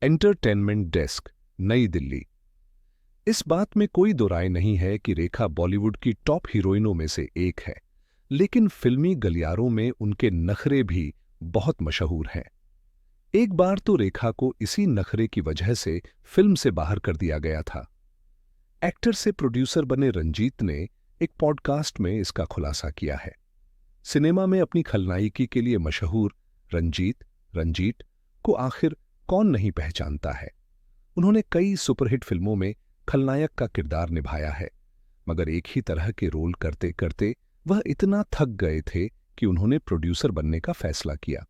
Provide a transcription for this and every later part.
Entertainment desk, नई दिल्ली। इस बात में कोई दो राय नहीं है कि रेखा बॉलीवुड की टॉप हीरोइनों में से एक है, लेकिन फिल्मी गलियारों में उनके नखरे भी बहुत मशहूर हैं। एक बार तो रेखा को इसी नखरे की वजह से फिल्म से बाहर कर दिया गया था। एक्टर से प्रोड्यूसर बने रंजीत ने एक पॉडकास्ट में इसका खुलासा किया है। सिनेमा में अपनी खलनायिकी के लिए मशहूर रंजीत रंजीत को आखिर कौन नहीं पहचानता है। उन्होंने कई सुपरहिट फिल्मों में खलनायक का किरदार निभाया है, मगर एक ही तरह के रोल करते करते वह इतना थक गए थे कि उन्होंने प्रोड्यूसर बनने का फैसला किया।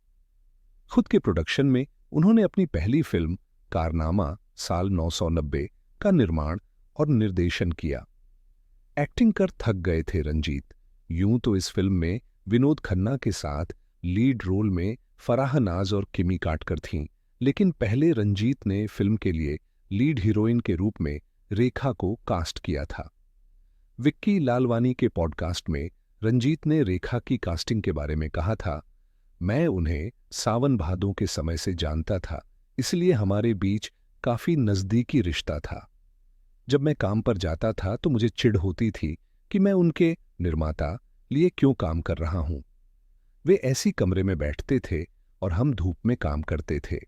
खुद के प्रोडक्शन में उन्होंने अपनी पहली फिल्म कारनामा साल 990 का निर्माण और निर्देशन किया। एक्टिंग कर थक गए थे रंजीत। यूं तो इस फिल्म में विनोद खन्ना के साथ लीड रोल में फराह नाज और किमी काटकर थीं, लेकिन पहले रंजीत ने फिल्म के लिए लीड हीरोइन के रूप में रेखा को कास्ट किया था। विक्की लालवानी के पॉडकास्ट में रंजीत ने रेखा की कास्टिंग के बारे में कहा था, मैं उन्हें सावन भादों के समय से जानता था, इसलिए हमारे बीच काफी नजदीकी रिश्ता था। जब मैं काम पर जाता था तो मुझे चिढ़ होती थी कि मैं उनके निर्माता लिए क्यों काम कर रहा हूं। वे ऐसी कमरे में बैठते थे और हम धूप में काम करते थे।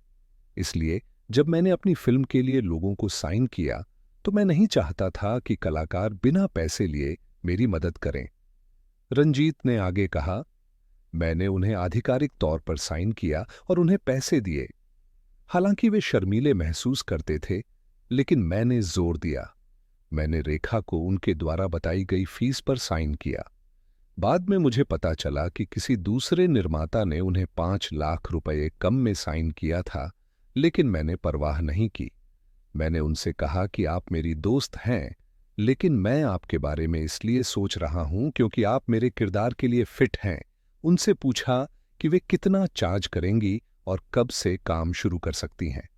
इसलिए जब मैंने अपनी फिल्म के लिए लोगों को साइन किया तो मैं नहीं चाहता था कि कलाकार बिना पैसे लिए मेरी मदद करें। रंजीत ने आगे कहा, मैंने उन्हें आधिकारिक तौर पर साइन किया और उन्हें पैसे दिए। हालांकि वे शर्मीले महसूस करते थे, लेकिन मैंने जोर दिया। मैंने रेखा को उनके द्वारा बताई गई फीस पर साइन किया। बाद में मुझे पता चला कि किसी दूसरे निर्माता ने उन्हें 5 लाख रुपए कम में साइन किया था, लेकिन मैंने परवाह नहीं की। मैंने उनसे कहा कि आप मेरी दोस्त हैं, लेकिन मैं आपके बारे में इसलिए सोच रहा हूं क्योंकि आप मेरे किरदार के लिए फिट हैं। उनसे पूछा कि वे कितना चार्ज करेंगी और कब से काम शुरू कर सकती हैं।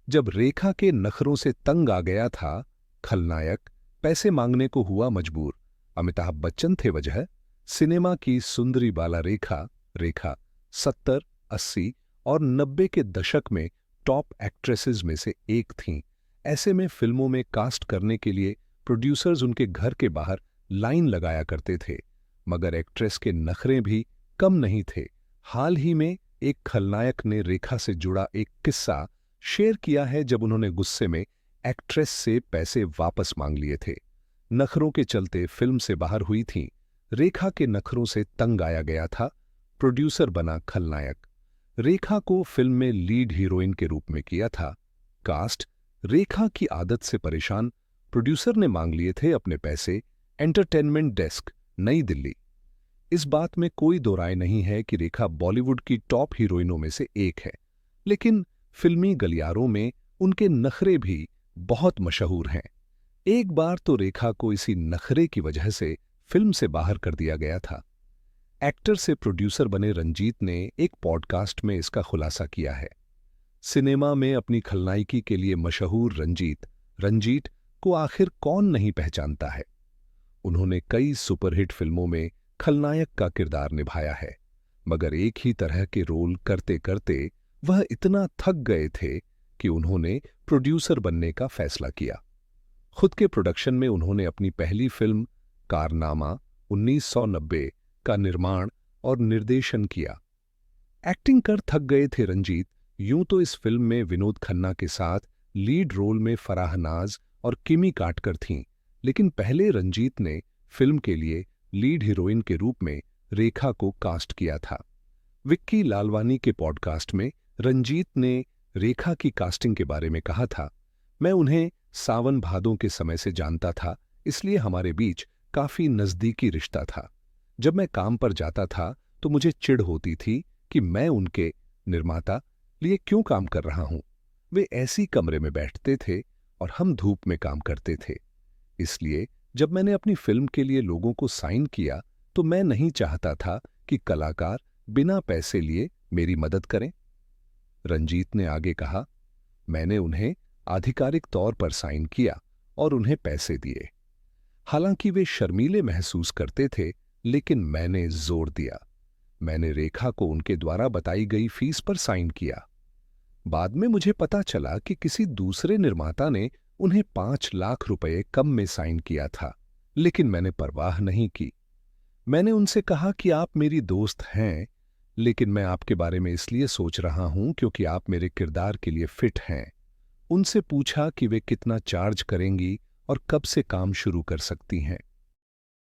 जब रेखा के नखरों से तंग आ गया था, खलनायक पैसे मांगने को हुआ मजबूर। अमिताभ बच्चन थे वजह। सिनेमा की सुंदरी बाला रेखा रेखा 70, 80 और 90 के दशक में टॉप एक्ट्रेसेस में से एक थीं। ऐसे में फिल्मों में कास्ट करने के लिए प्रोड्यूसर्स उनके घर के बाहर लाइन लगाया करते थे, मगर एक्ट्रेस के नखरे भी कम नहीं थे। हाल ही में एक खलनायक ने रेखा से जुड़ा एक किस्सा शेयर किया है जब उन्होंने गुस्से में एक्ट्रेस से पैसे वापस मांग लिए थे। नखरों के चलते फिल्म से बाहर हुई थीं। रेखा के नखरों से तंग आया गया था। प्रोड्यूसर बना खलनायक। रेखा को फिल्म में लीड हीरोइन के रूप में किया था। कास्ट रेखा की आदत से परेशान प्रोड्यूसर ने मांग लिए थे अपने पैसे। एंटरटेनमेंट डेस्क, नई दिल्ली। इस बात में कोई दो राय नहीं है कि रेखा बॉलीवुड की टॉप हीरोइनों में से एक है, लेकिन फिल्मी गलियारों में उनके नखरे भी बहुत मशहूर हैं। एक बार तो रेखा को इसी नखरे की वजह से फिल्म से बाहर कर दिया गया था। एक्टर से प्रोड्यूसर बने रंजीत ने एक पॉडकास्ट में इसका खुलासा किया है। सिनेमा में अपनी खलनायिकी के लिए मशहूर रंजीत रंजीत को आखिर कौन नहीं पहचानता है। उन्होंने कई सुपरहिट फिल्मों में खलनायक का किरदार निभाया है, मगर एक ही तरह के रोल करते करते वह इतना थक गए थे कि उन्होंने प्रोड्यूसर बनने का फैसला किया। खुद के प्रोडक्शन में उन्होंने अपनी पहली फिल्म कारनामा 1990 का निर्माण और निर्देशन किया। एक्टिंग कर थक गए थे रंजीत। यूं तो इस फिल्म में विनोद खन्ना के साथ लीड रोल में फराह नाज और किमी काटकर थीं, लेकिन पहले रंजीत ने फिल्म के लिए लीड हीरोइन के रूप में रेखा को कास्ट किया था। विक्की लालवानी के पॉडकास्ट में रंजीत ने रेखा की कास्टिंग के बारे में कहा था, मैं उन्हें सावन भादों के समय से जानता था, इसलिए हमारे बीच काफी नजदीकी रिश्ता था। जब मैं काम पर जाता था तो मुझे चिढ़ होती थी कि मैं उनके निर्माता लिए क्यों काम कर रहा हूं। वे ऐसी कमरे में बैठते थे और हम धूप में काम करते थे। इसलिए जब मैंने अपनी फिल्म के लिए लोगों को साइन किया तो मैं नहीं चाहता था कि कलाकार बिना पैसे लिए मेरी मदद करें। रंजीत ने आगे कहा, मैंने उन्हें आधिकारिक तौर पर साइन किया और उन्हें पैसे दिए। हालांकि वे शर्मीले महसूस करते थे, लेकिन मैंने जोर दिया। मैंने रेखा को उनके द्वारा बताई गई फीस पर साइन किया। बाद में मुझे पता चला कि किसी दूसरे निर्माता ने उन्हें 5 लाख रुपए कम में साइन किया था, लेकिन मैंने परवाह नहीं की। मैंने उनसे कहा कि आप मेरी दोस्त हैं, लेकिन मैं आपके बारे में इसलिए सोच रहा हूं क्योंकि आप मेरे किरदार के लिए फिट हैं। उनसे पूछा कि वे कितना चार्ज करेंगी और कब से काम शुरू कर सकती हैं।